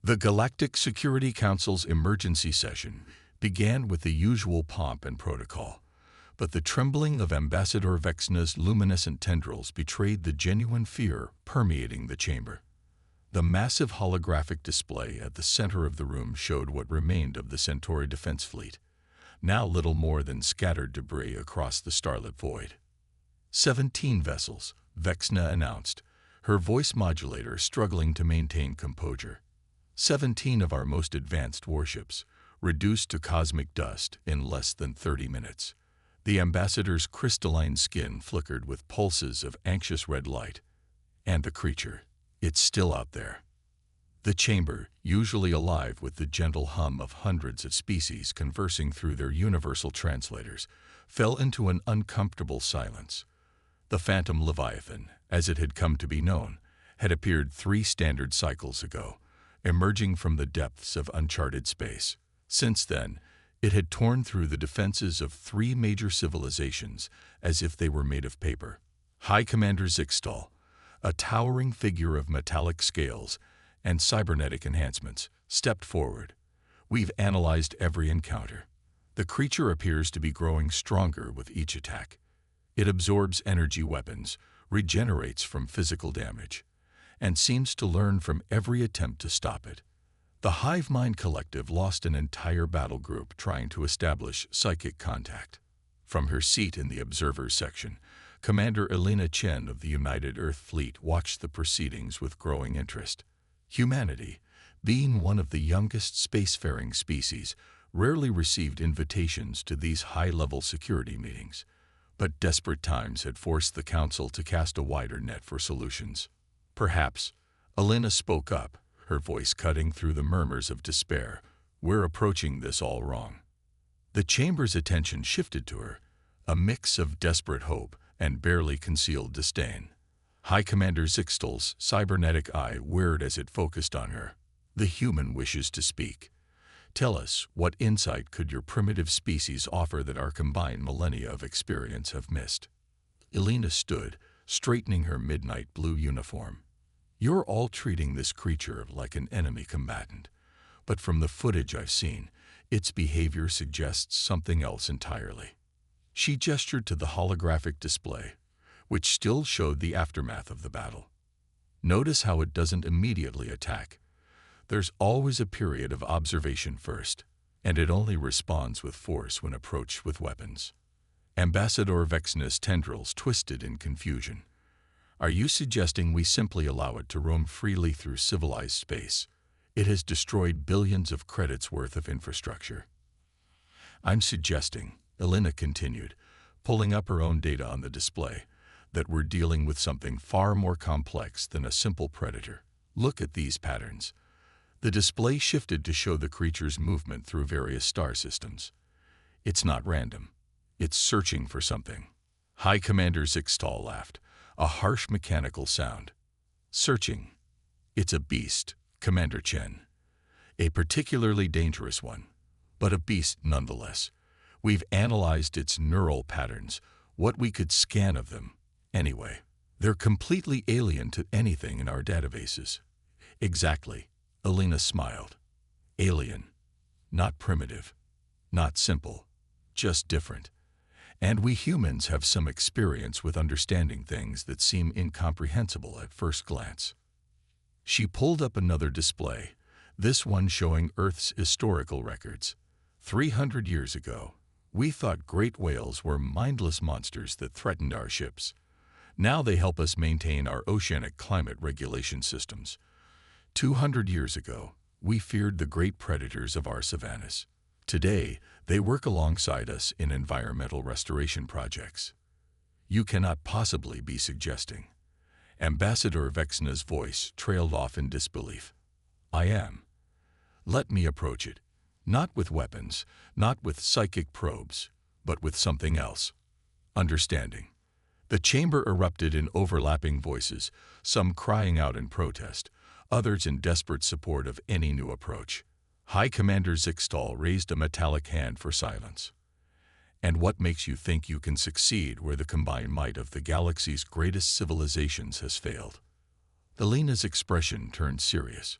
The Galactic Security Council's emergency session began with the usual pomp and protocol, but the trembling of Ambassador Vexna's luminescent tendrils betrayed the genuine fear permeating the chamber. The massive holographic display at the center of the room showed what remained of the Centauri defense fleet, now little more than scattered debris across the starlit void. 17 vessels, Vexna announced, her voice modulator struggling to maintain composure. 17 of our most advanced warships, reduced to cosmic dust in less than 30 minutes. The ambassador's crystalline skin flickered with pulses of anxious red light. And the creature, it's still out there. The chamber, usually alive with the gentle hum of hundreds of species conversing through their universal translators, fell into an uncomfortable silence. The Phantom Leviathan, as it had come to be known, had appeared 3 standard cycles ago, emerging from the depths of uncharted space. Since then, it had torn through the defenses of 3 major civilizations as if they were made of paper. High Commander Zixtal, a towering figure of metallic scales and cybernetic enhancements, stepped forward. We've analyzed every encounter. The creature appears to be growing stronger with each attack. It absorbs energy weapons, regenerates from physical damage, and seems to learn from every attempt to stop it. The Hive Mind Collective lost an entire battle group trying to establish psychic contact. From her seat in the Observers section, Commander Elena Chen of the United Earth Fleet watched the proceedings with growing interest. Humanity, being one of the youngest spacefaring species, rarely received invitations to these high-level security meetings, but desperate times had forced the Council to cast a wider net for solutions. Perhaps, Elena spoke up, her voice cutting through the murmurs of despair. We're approaching this all wrong. The chamber's attention shifted to her, a mix of desperate hope and barely concealed disdain. High Commander Zixtal's cybernetic eye whirred as it focused on her. The human wishes to speak. Tell us, what insight could your primitive species offer that our combined millennia of experience have missed? Elena stood, straightening her midnight blue uniform. You're all treating this creature like an enemy combatant, but from the footage I've seen, its behavior suggests something else entirely. She gestured to the holographic display, which still showed the aftermath of the battle. Notice how it doesn't immediately attack. There's always a period of observation first, and it only responds with force when approached with weapons. Ambassador Vexna's tendrils twisted in confusion. Are you suggesting we simply allow it to roam freely through civilized space? It has destroyed billions of credits worth of infrastructure. I'm suggesting, Elena continued, pulling up her own data on the display, that we're dealing with something far more complex than a simple predator. Look at these patterns. The display shifted to show the creature's movement through various star systems. It's not random. It's searching for something. High Commander Zixtal laughed, a harsh mechanical sound. Searching. It's a beast, Commander Chen. A particularly dangerous one, but a beast nonetheless. We've analyzed its neural patterns, what we could scan of them. Anyway, they're completely alien to anything in our databases. Exactly, Elena smiled. Alien. Not primitive. Not simple. Just different. And we humans have some experience with understanding things that seem incomprehensible at first glance. She pulled up another display, this one showing Earth's historical records. 300 years ago, we thought great whales were mindless monsters that threatened our ships. Now they help us maintain our oceanic climate regulation systems. 200 years ago, we feared the great predators of our savannas. Today, they work alongside us in environmental restoration projects. You cannot possibly be suggesting. Ambassador Vexna's voice trailed off in disbelief. I am. Let me approach it. Not with weapons, not with psychic probes, but with something else. Understanding. The chamber erupted in overlapping voices, some crying out in protest, others in desperate support of any new approach. High Commander Zixtal raised a metallic hand for silence. And what makes you think you can succeed where the combined might of the galaxy's greatest civilizations has failed? Elena's expression turned serious.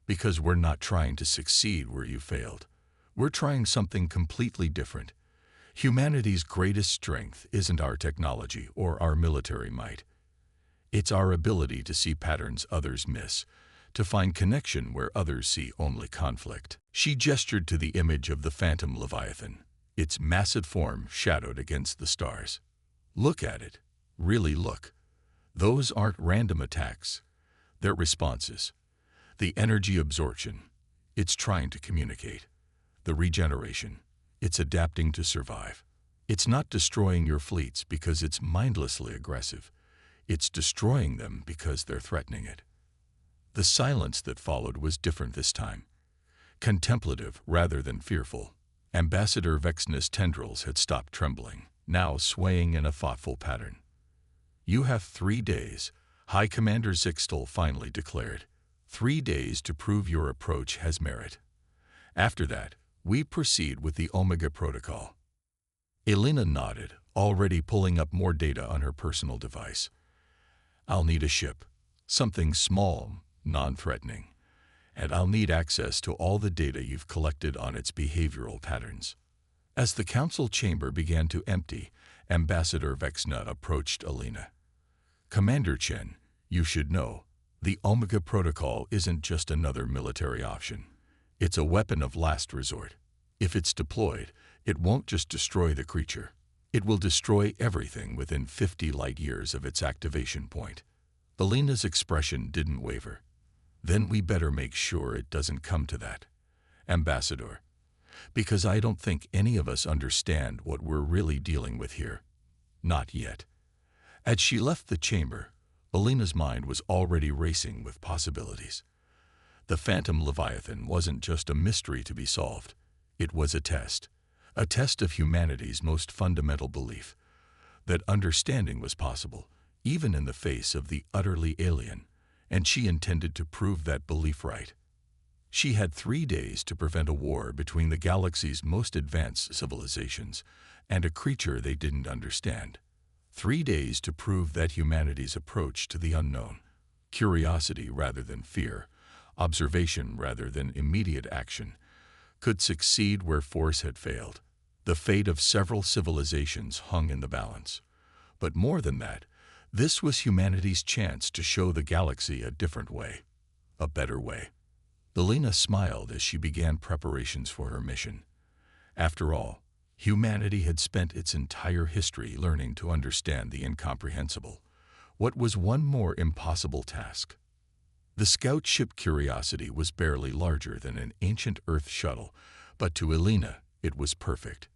Because we're not trying to succeed where you failed. We're trying something completely different. Humanity's greatest strength isn't our technology or our military might. It's our ability to see patterns others miss, to find connection where others see only conflict. She gestured to the image of the phantom Leviathan, its massive form shadowed against the stars. Look at it. Really look. Those aren't random attacks. They're responses. The energy absorption. It's trying to communicate. The regeneration. It's adapting to survive. It's not destroying your fleets because it's mindlessly aggressive. It's destroying them because they're threatening it. The silence that followed was different this time. Contemplative rather than fearful. Ambassador Vexna's tendrils had stopped trembling, now swaying in a thoughtful pattern. You have 3 days, High Commander Zixtel finally declared. 3 days to prove your approach has merit. After that, we proceed with the Omega Protocol. Elena nodded, already pulling up more data on her personal device. I'll need a ship, something small, non-threatening, and I'll need access to all the data you've collected on its behavioral patterns. As the council chamber began to empty, Ambassador Vexna approached Elena. Commander Chen, you should know, the Omega Protocol isn't just another military option. It's a weapon of last resort. If it's deployed, it won't just destroy the creature. It will destroy everything within 50 light years of its activation point. Elena's expression didn't waver. Then we better make sure it doesn't come to that, Ambassador, because I don't think any of us understand what we're really dealing with here. Not yet. As she left the chamber, Elena's mind was already racing with possibilities. The Phantom Leviathan wasn't just a mystery to be solved. It was a test of humanity's most fundamental belief, that understanding was possible, even in the face of the utterly alien, and she intended to prove that belief right. She had 3 days to prevent a war between the galaxy's most advanced civilizations and a creature they didn't understand. 3 days to prove that humanity's approach to the unknown, curiosity rather than fear, observation rather than immediate action, could succeed where force had failed. The fate of several civilizations hung in the balance. But more than that, this was humanity's chance to show the galaxy a different way, a better way. Elena smiled as she began preparations for her mission. After all, humanity had spent its entire history learning to understand the incomprehensible. What was one more impossible task? The scout ship Curiosity was barely larger than an ancient Earth shuttle, but to Elena it was perfect.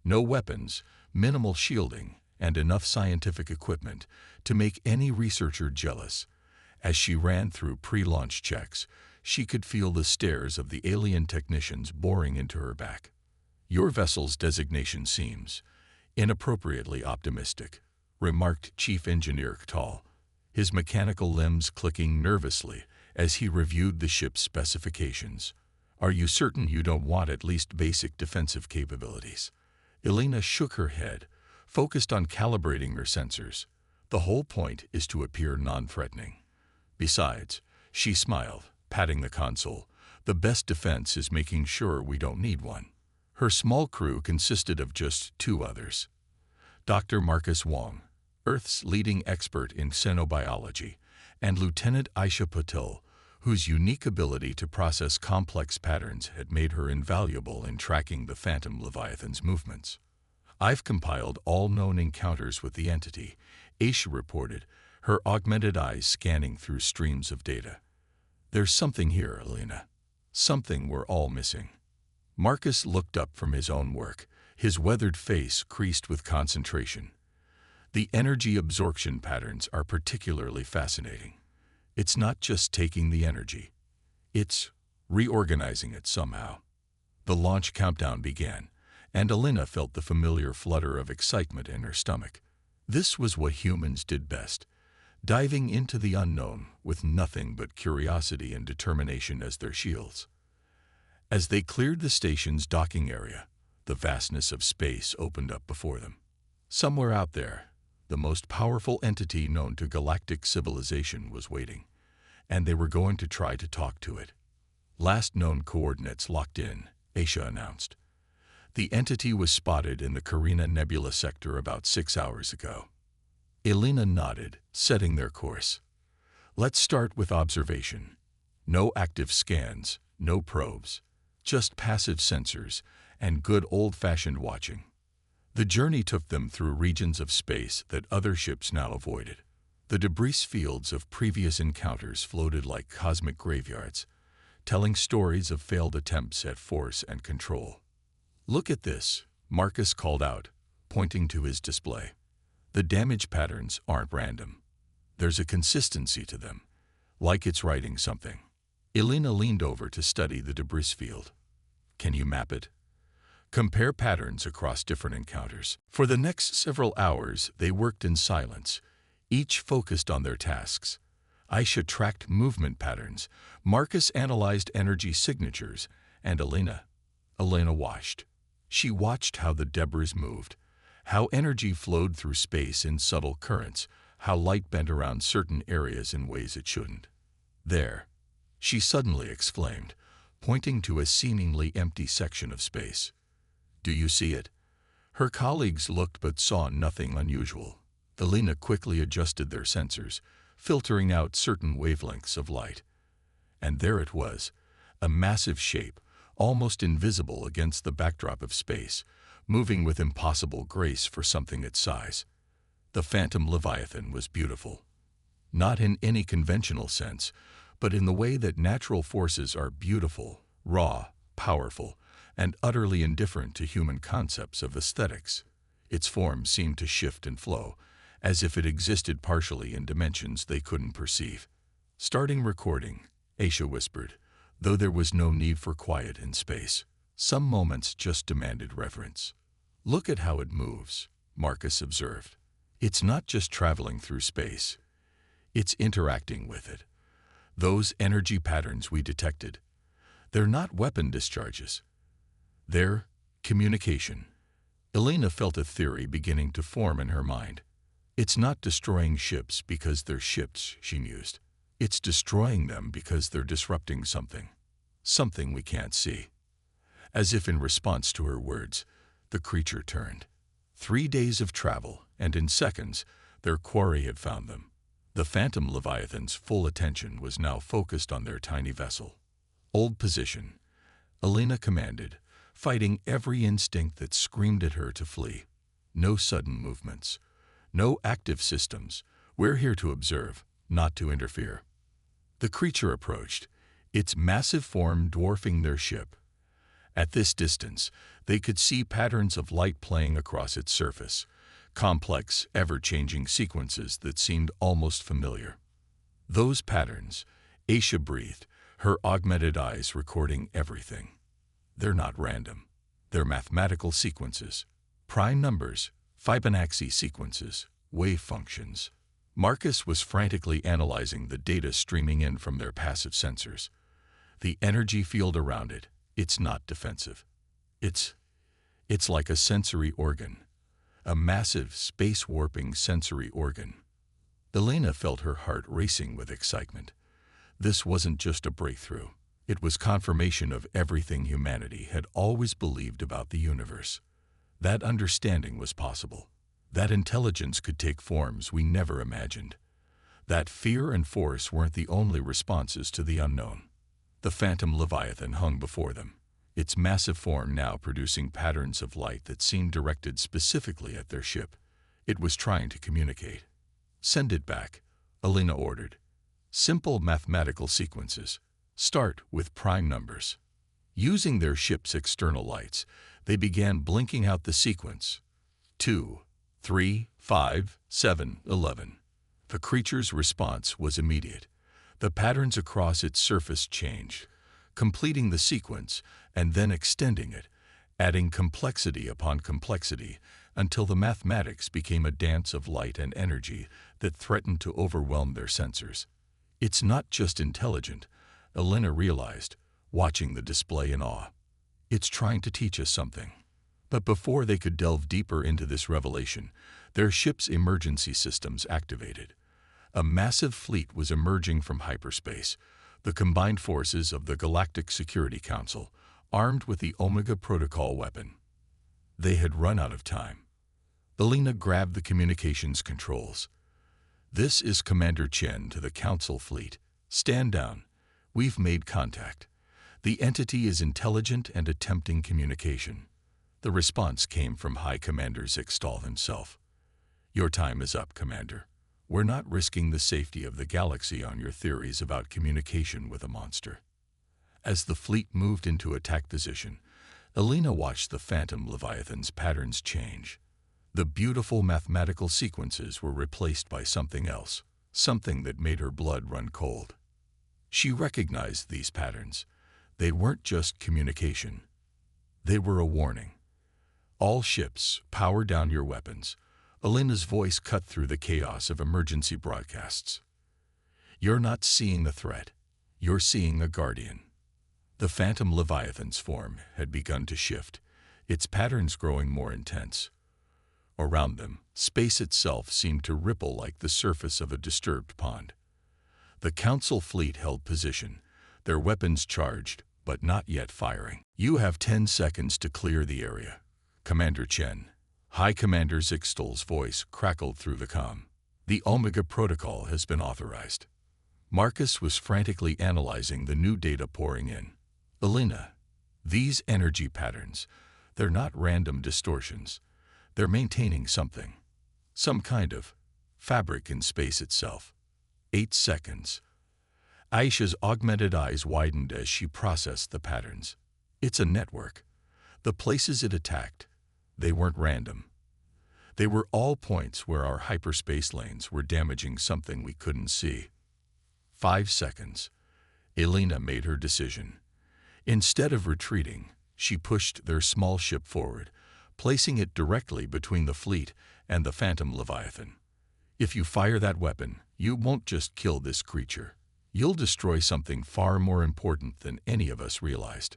No weapons, minimal shielding, and enough scientific equipment to make any researcher jealous. As she ran through pre-launch checks, she could feel the stares of the alien technicians boring into her back. Your vessel's designation seems inappropriately optimistic, remarked Chief Engineer Ktal, his mechanical limbs clicking nervously as he reviewed the ship's specifications. Are you certain you don't want at least basic defensive capabilities? Elena shook her head, focused on calibrating her sensors. The whole point is to appear non-threatening. Besides, she smiled, patting the console, the best defense is making sure we don't need one. Her small crew consisted of just 2 others. Dr. Marcus Wong, Earth's leading expert in xenobiology, and Lieutenant Aisha Patil, whose unique ability to process complex patterns had made her invaluable in tracking the Phantom Leviathan's movements. I've compiled all known encounters with the entity, Aisha reported, her augmented eyes scanning through streams of data. There's something here, Elena. Something we're all missing. Marcus looked up from his own work, his weathered face creased with concentration. The energy absorption patterns are particularly fascinating. It's not just taking the energy. It's reorganizing it somehow. The launch countdown began, and Elena felt the familiar flutter of excitement in her stomach. This was what humans did best, diving into the unknown with nothing but curiosity and determination as their shields. As they cleared the station's docking area, the vastness of space opened up before them. Somewhere out there, the most powerful entity known to galactic civilization was waiting, and they were going to try to talk to it. Last known coordinates locked in, Asia announced. The entity was spotted in the Carina Nebula sector about 6 hours ago. Elena nodded, setting their course. Let's start with observation. No active scans, no probes, just passive sensors and good old-fashioned watching. The journey took them through regions of space that other ships now avoided. The debris fields of previous encounters floated like cosmic graveyards, telling stories of failed attempts at force and control. "Look at this," Marcus called out, pointing to his display. "The damage patterns aren't random. There's a consistency to them, like it's writing something." Elena leaned over to study the debris field. "Can you map it? Compare patterns across different encounters." For the next several hours, they worked in silence, each focused on their tasks. Aisha tracked movement patterns, Marcus analyzed energy signatures, and Elena watched. She watched how the debris moved, how energy flowed through space in subtle currents, how light bent around certain areas in ways it shouldn't. "There," she suddenly exclaimed, pointing to a seemingly empty section of space. "Do you see it?" Her colleagues looked but saw nothing unusual. Elena quickly adjusted their sensors, filtering out certain wavelengths of light. And there it was, a massive shape, almost invisible against the backdrop of space, moving with impossible grace for something its size. The Phantom Leviathan was beautiful. Not in any conventional sense, but in the way that natural forces are beautiful, raw, powerful, and utterly indifferent to human concepts of aesthetics. Its form seemed to shift and flow, as if it existed partially in dimensions they couldn't perceive. "Starting recording," Aisha whispered, though there was no need for quiet in space. Some moments just demanded reverence. "Look at how it moves," Marcus observed. "It's not just traveling through space. It's interacting with it. Those energy patterns we detected, they're not weapon discharges. They're communication." Elena felt a theory beginning to form in her mind. "It's not destroying ships because they're ships," she mused. "It's destroying them because they're disrupting something we can't see." As if in response to her words, the creature turned. 3 days of travel, and in seconds, their quarry had found them. The Phantom Leviathan's full attention was now focused on their tiny vessel. "Hold position," Elena commanded, fighting every instinct that screamed at her to flee. "No sudden movements. No active systems. We're here to observe, not to interfere." The creature approached, its massive form dwarfing their ship. At this distance, they could see patterns of light playing across its surface, complex, ever-changing sequences that seemed almost familiar. "Those patterns," Aisha breathed, her augmented eyes recording everything. "They're not random. They're mathematical sequences. Prime numbers, Fibonacci sequences, wave functions." Marcus was frantically analyzing the data streaming in from their passive sensors. The energy field around it, it's not defensive. It's like a sensory organ. A massive, space-warping sensory organ. Elena felt her heart racing with excitement. This wasn't just a breakthrough. It was confirmation of everything humanity had always believed about the universe. That understanding was possible. That intelligence could take forms we never imagined. That fear and force weren't the only responses to the unknown. The Phantom Leviathan hung before them, its massive form now producing patterns of light that seemed directed specifically at their ship. It was trying to communicate. "Send it back," Elena ordered. "Simple mathematical sequences. Start with prime numbers." Using their ship's external lights, they began blinking out the sequence. 2, 3, 5, 7, 11. The creature's response was immediate. The patterns across its surface changed, completing the sequence and then extending it, adding complexity upon complexity until the mathematics became a dance of light and energy that threatened to overwhelm their sensors. "It's not just intelligent," Elena realized, watching the display in awe. "It's trying to teach us something." But before they could delve deeper into this revelation, their ship's emergency systems activated. A massive fleet was emerging from hyperspace, the combined forces of the Galactic Security Council, armed with the Omega Protocol weapon. They had run out of time. Elena grabbed the communications controls. "This is Commander Chen to the Council fleet. Stand down. We've made contact. The entity is intelligent and attempting communication." The response came from High Commander Zixtal himself. "Your time is up, Commander. We're not risking the safety of the galaxy on your theories about communication with a monster." As the fleet moved into attack position, Elena watched the Phantom Leviathan's patterns change. The beautiful mathematical sequences were replaced by something else, something that made her blood run cold. She recognized these patterns. They weren't just communication. They were a warning. "All ships, power down your weapons." Elena's voice cut through the chaos of emergency broadcasts. "You're not seeing the threat. You're seeing a guardian." The Phantom Leviathan's form had begun to shift, its patterns growing more intense. Around them, space itself seemed to ripple like the surface of a disturbed pond. The Council fleet held position, their weapons charged, but not yet firing. "You have 10 seconds to clear the area, Commander Chen." High Commander Zixtal's voice crackled through the comm. "The Omega Protocol has been authorized." Marcus was frantically analyzing the new data pouring in. "Elena, these energy patterns, they're not random distortions. They're maintaining something. Some kind of fabric in space itself." 8 seconds. Aisha's augmented eyes widened as she processed the patterns. "It's a network. The places it attacked, they weren't random. They were all points where our hyperspace lanes were damaging something we couldn't see." 5 seconds. Elena made her decision. Instead of retreating, she pushed their small ship forward, placing it directly between the fleet and the Phantom Leviathan. "If you fire that weapon, you won't just kill this creature. You'll destroy something far more important than any of us realized."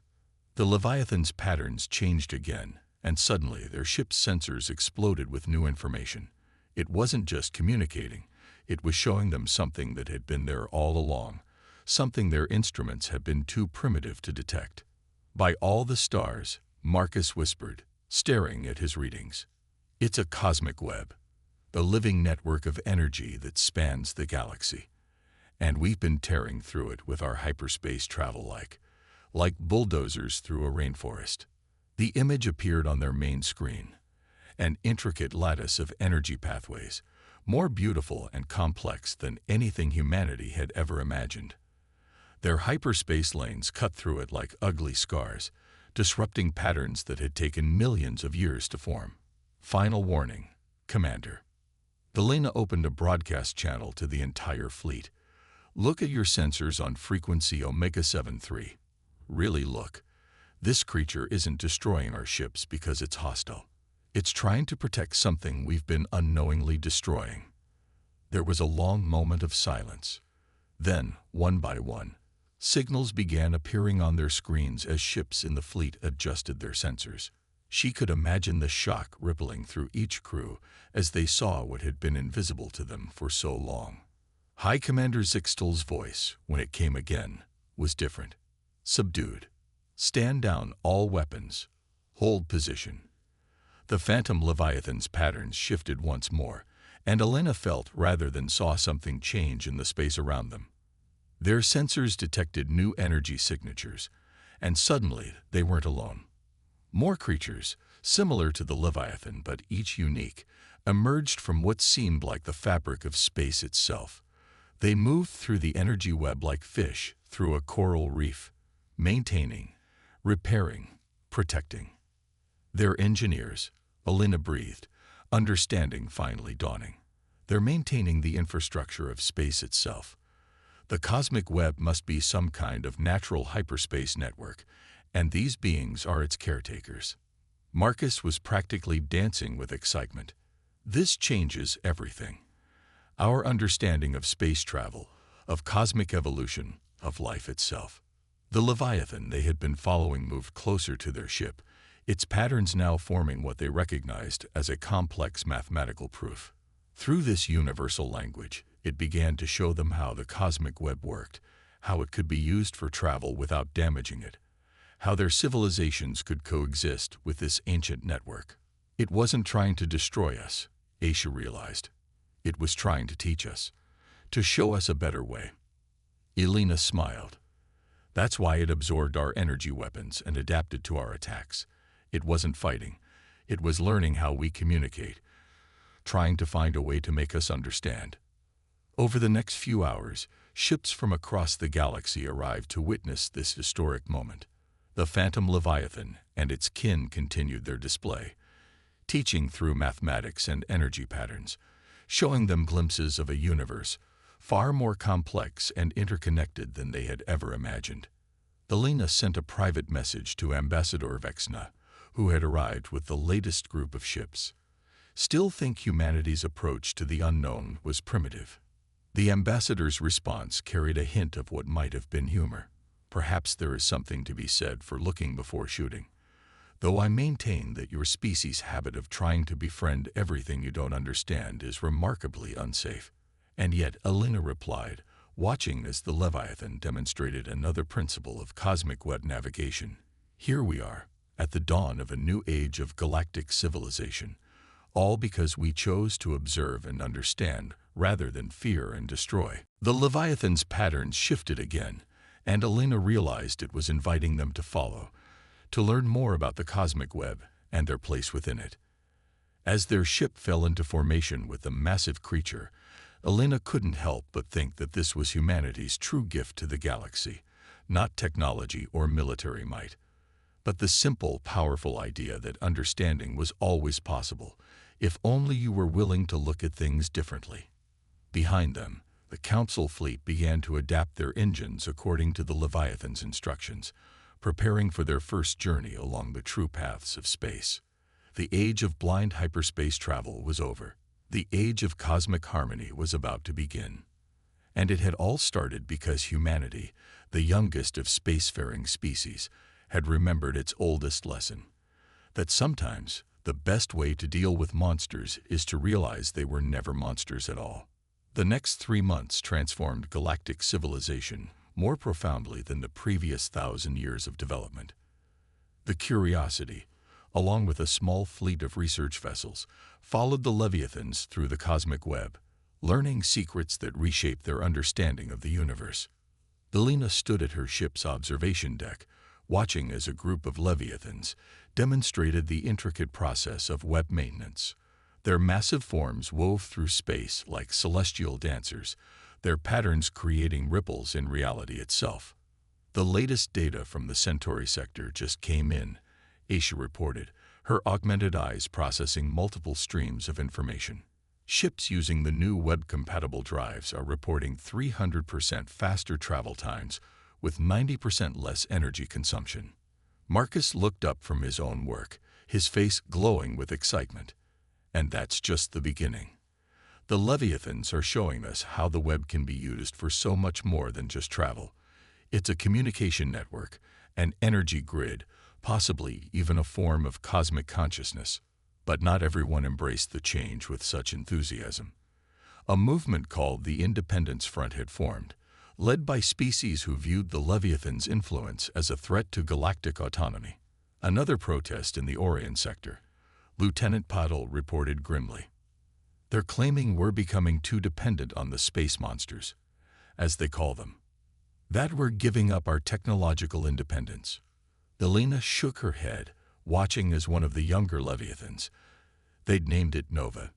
The Leviathan's patterns changed again, and suddenly their ship's sensors exploded with new information. It wasn't just communicating, it was showing them something that had been there all along, something their instruments had been too primitive to detect. "By all the stars," Marcus whispered, staring at his readings. "It's a cosmic web, the living network of energy that spans the galaxy. And we've been tearing through it with our hyperspace travel like bulldozers through a rainforest." The image appeared on their main screen, an intricate lattice of energy pathways, more beautiful and complex than anything humanity had ever imagined. Their hyperspace lanes cut through it like ugly scars, disrupting patterns that had taken millions of years to form. "Final warning, Commander." Elena opened a broadcast channel to the entire fleet. "Look at your sensors on frequency Omega 73. Really look. This creature isn't destroying our ships because it's hostile. It's trying to protect something we've been unknowingly destroying." There was a long moment of silence. Then, one by one, signals began appearing on their screens as ships in the fleet adjusted their sensors. She could imagine the shock rippling through each crew as they saw what had been invisible to them for so long. High Commander Zixtal's voice, when it came again, was different, subdued. "Stand down, all weapons. Hold position." The Phantom Leviathan's patterns shifted once more, and Elena felt rather than saw something change in the space around them. Their sensors detected new energy signatures, and suddenly they weren't alone. More creatures, similar to the Leviathan but each unique, emerged from what seemed like the fabric of space itself. They moved through the energy web like fish through a coral reef, maintaining, repairing, protecting. "They're engineers," Elena breathed, understanding finally dawning. "They're maintaining the infrastructure of space itself. The cosmic web must be some kind of natural hyperspace network, and these beings are its caretakers." Marcus was practically dancing with excitement. "This changes everything. Our understanding of space travel, of cosmic evolution, of life itself." The Leviathan they had been following moved closer to their ship, its patterns now forming what they recognized as a complex mathematical proof. Through this universal language, it began to show them how the cosmic web worked, how it could be used for travel without damaging it, how their civilizations could coexist with this ancient network. It wasn't trying to destroy us, Aisha realized. It was trying to teach us, to show us a better way. Elena smiled. That's why it absorbed our energy weapons and adapted to our attacks. It wasn't fighting. It was learning how we communicate, trying to find a way to make us understand. Over the next few hours, ships from across the galaxy arrived to witness this historic moment. The Phantom Leviathan and its kin continued their display, teaching through mathematics and energy patterns, showing them glimpses of a universe far more complex and interconnected than they had ever imagined. Elena sent a private message to Ambassador Vexna, who had arrived with the latest group of ships. Still think humanity's approach to the unknown was primitive. The ambassador's response carried a hint of what might have been humor. Perhaps there is something to be said for looking before shooting. Though I maintain that your species' habit of trying to befriend everything you don't understand is remarkably unsafe. And yet, Elena replied, watching as the Leviathan demonstrated another principle of cosmic web navigation. Here we are, at the dawn of a new age of galactic civilization, all because we chose to observe and understand rather than fear and destroy. The Leviathan's patterns shifted again, and Elena realized it was inviting them to follow, to learn more about the cosmic web and their place within it. As their ship fell into formation with the massive creature, Elena couldn't help but think that this was humanity's true gift to the galaxy, not technology or military might, but the simple, powerful idea that understanding was always possible, if only you were willing to look at things differently. Behind them, the Council fleet began to adapt their engines according to the Leviathan's instructions, preparing for their first journey along the true paths of space. The age of blind hyperspace travel was over. The age of cosmic harmony was about to begin. And it had all started because humanity, the youngest of spacefaring species, had remembered its oldest lesson, that sometimes the best way to deal with monsters is to realize they were never monsters at all. The next 3 months transformed galactic civilization more profoundly than the previous 1,000 years of development. The Curiosity, along with a small fleet of research vessels, followed the Leviathans through the cosmic web, learning secrets that reshaped their understanding of the universe. Elena stood at her ship's observation deck, watching as a group of Leviathans demonstrated the intricate process of web maintenance. Their massive forms wove through space like celestial dancers, their patterns creating ripples in reality itself. The latest data from the Centauri sector just came in, Aisha reported, her augmented eyes processing multiple streams of information. Ships using the new web-compatible drives are reporting 300% faster travel times with 90% less energy consumption. Marcus looked up from his own work, his face glowing with excitement. And that's just the beginning. The Leviathans are showing us how the web can be used for so much more than just travel. It's a communication network, an energy grid, possibly even a form of cosmic consciousness. But not everyone embraced the change with such enthusiasm. A movement called the Independence Front had formed, led by species who viewed the Leviathan's influence as a threat to galactic autonomy. Another protest in the Orion sector, Lieutenant Paddle reported grimly. They're claiming we're becoming too dependent on the space monsters, as they call them, that we're giving up our technological independence. Elena shook her head, watching as one of the younger Leviathans, they'd named it Nova,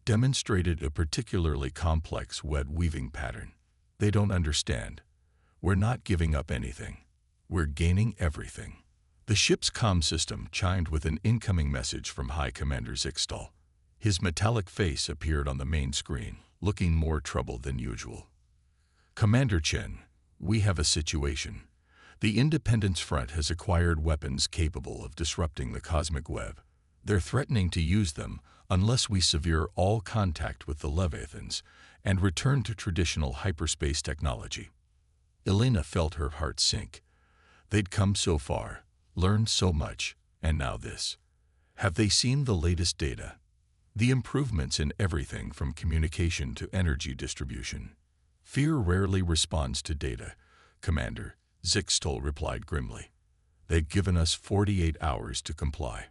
demonstrated a particularly complex web-weaving pattern. They don't understand. We're not giving up anything. We're gaining everything. The ship's comm system chimed with an incoming message from High Commander Zixtal. His metallic face appeared on the main screen, looking more troubled than usual. Commander Chen, we have a situation. The Independence Front has acquired weapons capable of disrupting the cosmic web. They're threatening to use them unless we sever all contact with the Leviathans and return to traditional hyperspace technology. Elena felt her heart sink. They'd come so far, learned so much, and now this. Have they seen the latest data? The improvements in everything from communication to energy distribution. Fear rarely responds to data. Commander, Zixtol replied grimly. They'd given us 48 hours to comply.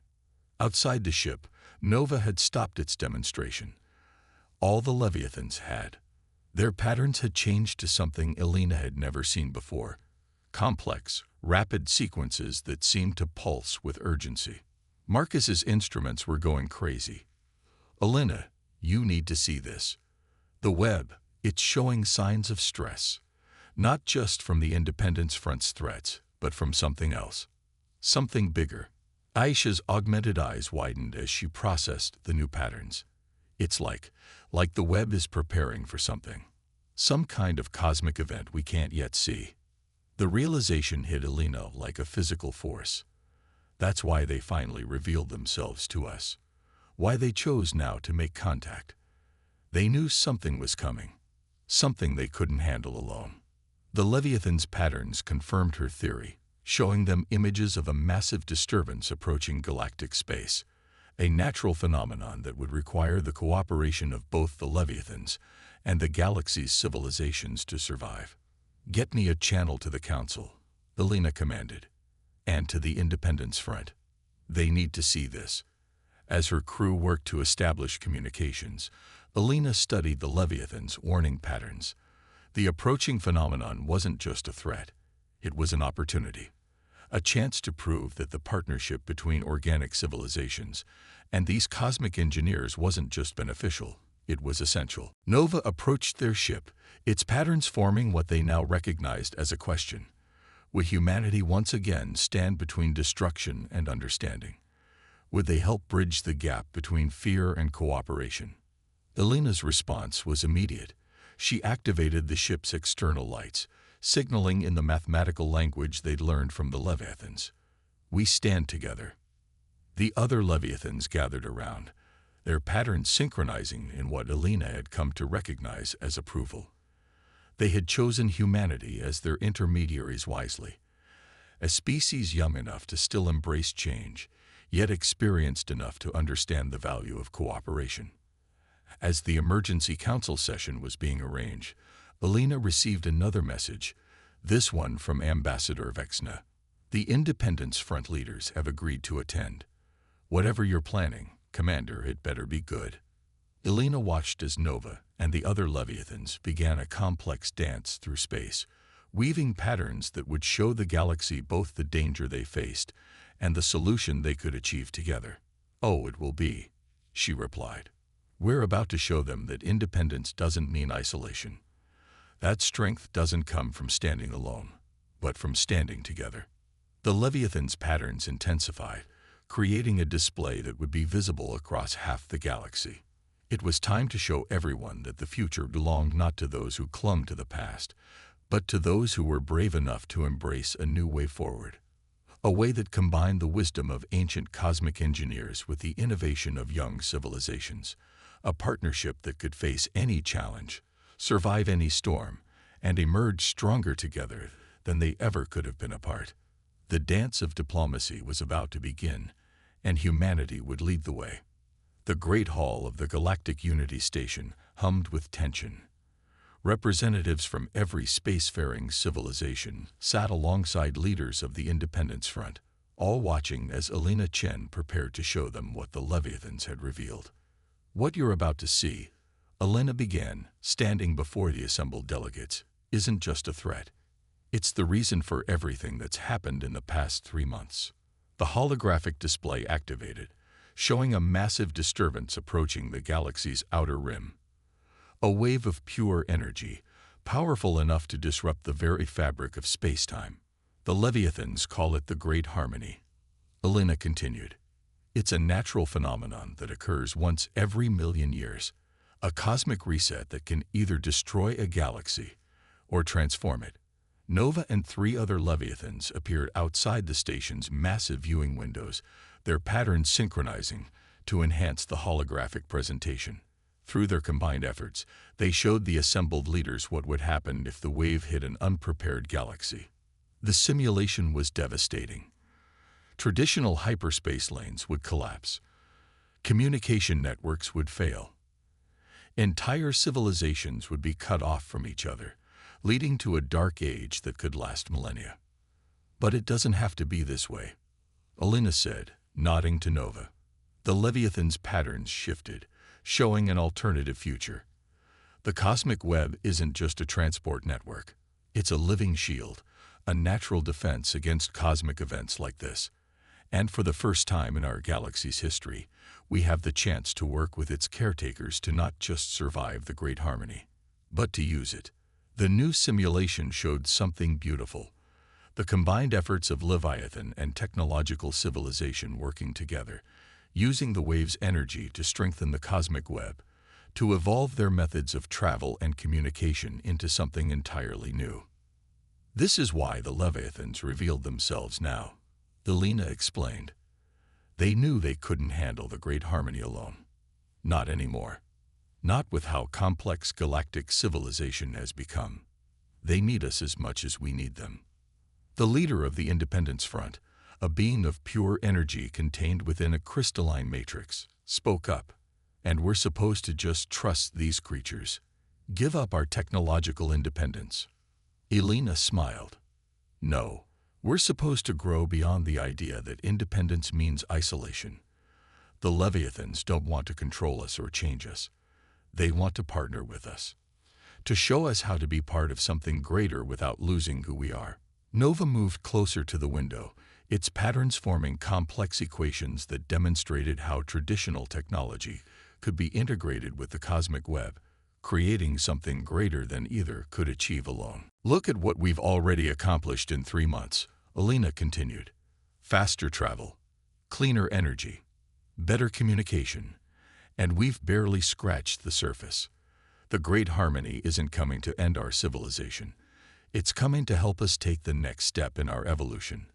Outside the ship, Nova had stopped its demonstration. All the Leviathans had. Their patterns had changed to something Elena had never seen before. Complex, rapid sequences that seemed to pulse with urgency. Marcus's instruments were going crazy. Elena, you need to see this. The web, it's showing signs of stress. Not just from the Independence Front's threats, but from something else. Something bigger. Aisha's augmented eyes widened as she processed the new patterns. It's like the web is preparing for something. Some kind of cosmic event we can't yet see. The realization hit Elena like a physical force. That's why they finally revealed themselves to us. Why they chose now to make contact. They knew something was coming. Something they couldn't handle alone. The Leviathan's patterns confirmed her theory, showing them images of a massive disturbance approaching galactic space, a natural phenomenon that would require the cooperation of both the Leviathans and the galaxy's civilizations to survive. Get me a channel to the Council, Elena commanded, and to the Independence Front. They need to see this. As her crew worked to establish communications, Elena studied the Leviathan's warning patterns. The approaching phenomenon wasn't just a threat. It was an opportunity. A chance to prove that the partnership between organic civilizations and these cosmic engineers wasn't just beneficial, it was essential. Nova approached their ship, its patterns forming what they now recognized as a question. Would humanity once again stand between destruction and understanding? Would they help bridge the gap between fear and cooperation? Elena's response was immediate. She activated the ship's external lights, signaling in the mathematical language they'd learned from the Leviathans. We stand together. The other Leviathans gathered around, their patterns synchronizing in what Elena had come to recognize as approval. They had chosen humanity as their intermediaries wisely, a species young enough to still embrace change, yet experienced enough to understand the value of cooperation. As the emergency council session was being arranged, Elena received another message, this one from Ambassador Vexna. The Independence Front leaders have agreed to attend. Whatever you're planning, Commander, it better be good. Elena watched as Nova and the other Leviathans began a complex dance through space, weaving patterns that would show the galaxy both the danger they faced and the solution they could achieve together. Oh, it will be, she replied. We're about to show them that independence doesn't mean isolation. That strength doesn't come from standing alone, but from standing together. The Leviathan's patterns intensified, creating a display that would be visible across half the galaxy. It was time to show everyone that the future belonged not to those who clung to the past, but to those who were brave enough to embrace a new way forward. A way that combined the wisdom of ancient cosmic engineers with the innovation of young civilizations. A partnership that could face any challenge, survive any storm, and emerge stronger together than they ever could have been apart. The dance of diplomacy was about to begin, and humanity would lead the way. The great hall of the Galactic Unity Station hummed with tension. Representatives from every spacefaring civilization sat alongside leaders of the Independence Front, all watching as Elena Chen prepared to show them what the Leviathans had revealed. What you're about to see, Elena began, standing before the assembled delegates, isn't just a threat. It's the reason for everything that's happened in the past 3 months. The holographic display activated, showing a massive disturbance approaching the galaxy's outer rim. A wave of pure energy, powerful enough to disrupt the very fabric of space-time. The Leviathans call it the Great Harmony. Elena continued. It's a natural phenomenon that occurs once every million years, a cosmic reset that can either destroy a galaxy or transform it. Nova and 3 other Leviathans appeared outside the station's massive viewing windows, their patterns synchronizing to enhance the holographic presentation. Through their combined efforts, they showed the assembled leaders what would happen if the wave hit an unprepared galaxy. The simulation was devastating. Traditional hyperspace lanes would collapse. Communication networks would fail. Entire civilizations would be cut off from each other. leading to a dark age that could last millennia. But it doesn't have to be this way, Alina said, nodding to Nova. The Leviathan's patterns shifted, showing an alternative future. The cosmic web isn't just a transport network. It's a living shield, a natural defense against cosmic events like this. And for the first time in our galaxy's history, we have the chance to work with its caretakers to not just survive the Great Harmony, but to use it. The new simulation showed something beautiful. The combined efforts of Leviathan and technological civilization working together, using the wave's energy to strengthen the cosmic web, to evolve their methods of travel and communication into something entirely new. This is why the Leviathans revealed themselves now, Alina explained. They knew they couldn't handle the Great Harmony alone. Not anymore. Not with how complex galactic civilization has become. They need us as much as we need them. The leader of the Independence Front, a being of pure energy contained within a crystalline matrix, spoke up. And we're supposed to just trust these creatures. Give up our technological independence. Alina smiled. No, we're supposed to grow beyond the idea that independence means isolation. The Leviathans don't want to control us or change us. They want to partner with us, to show us how to be part of something greater without losing who we are. Nova moved closer to the window, its patterns forming complex equations that demonstrated how traditional technology could be integrated with the cosmic web, creating something greater than either could achieve alone. Look at what we've already accomplished in 3 months, Alina continued. Faster travel, cleaner energy, better communication, and we've barely scratched the surface. The Great Harmony isn't coming to end our civilization. It's coming to help us take the next step in our evolution,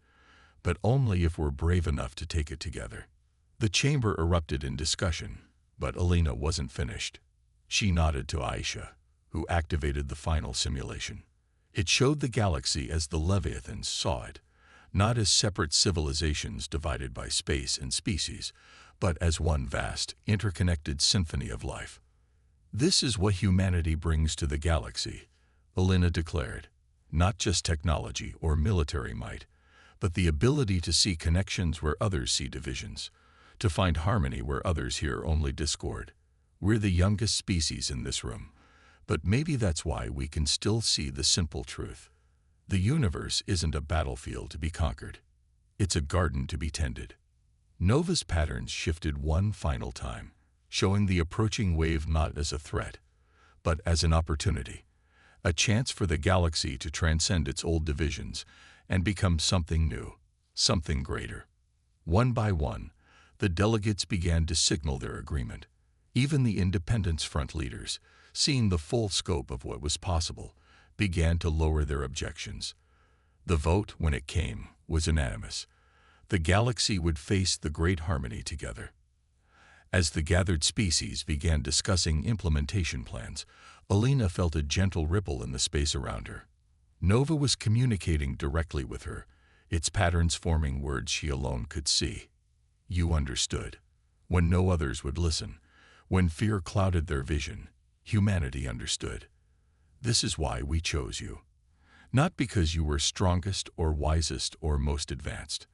but only if we're brave enough to take it together. The chamber erupted in discussion, but Alina wasn't finished. She nodded to Aisha, who activated the final simulation. It showed the galaxy as the Leviathans saw it, not as separate civilizations divided by space and species, but as one vast, interconnected symphony of life. This is what humanity brings to the galaxy, Alina declared. Not just technology or military might, but the ability to see connections where others see divisions, to find harmony where others hear only discord. We're the youngest species in this room, but maybe that's why we can still see the simple truth. The universe isn't a battlefield to be conquered. It's a garden to be tended. Nova's patterns shifted one final time, showing the approaching wave not as a threat, but as an opportunity, a chance for the galaxy to transcend its old divisions and become something new, something greater. One by one, the delegates began to signal their agreement. Even the Independence Front leaders, seeing the full scope of what was possible, began to lower their objections. The vote, when it came, was unanimous. The galaxy would face the Great Harmony together. As the gathered species began discussing implementation plans, Alina felt a gentle ripple in the space around her. Nova was communicating directly with her, its patterns forming words she alone could see. You understood. When no others would listen, when fear clouded their vision, humanity understood. This is why we chose you. Not because you were strongest or wisest or most advanced,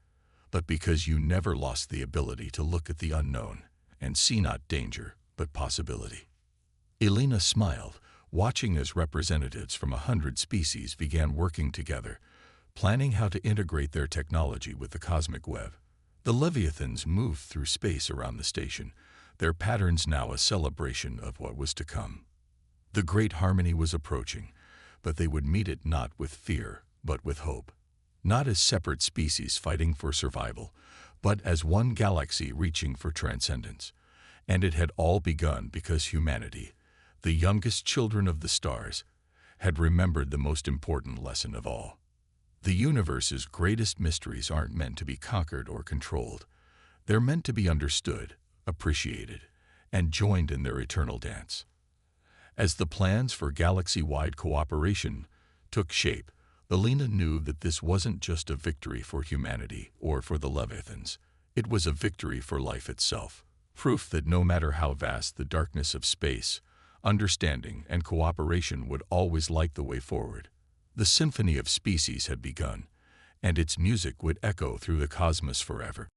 but because you never lost the ability to look at the unknown and see not danger, but possibility. Alina smiled, watching as representatives from 100 species began working together, planning how to integrate their technology with the cosmic web. The Leviathans moved through space around the station, their patterns now a celebration of what was to come. The Great Harmony was approaching, but they would meet it not with fear, but with hope. Not as separate species fighting for survival, but as one galaxy reaching for transcendence. And it had all begun because humanity, the youngest children of the stars, had remembered the most important lesson of all. The universe's greatest mysteries aren't meant to be conquered or controlled. They're meant to be understood, appreciated, and joined in their eternal dance. As the plans for galaxy-wide cooperation took shape, Alina knew that this wasn't just a victory for humanity or for the Leviathans. It was a victory for life itself, proof that no matter how vast the darkness of space, understanding, and cooperation would always light the way forward. The symphony of species had begun, and its music would echo through the cosmos forever.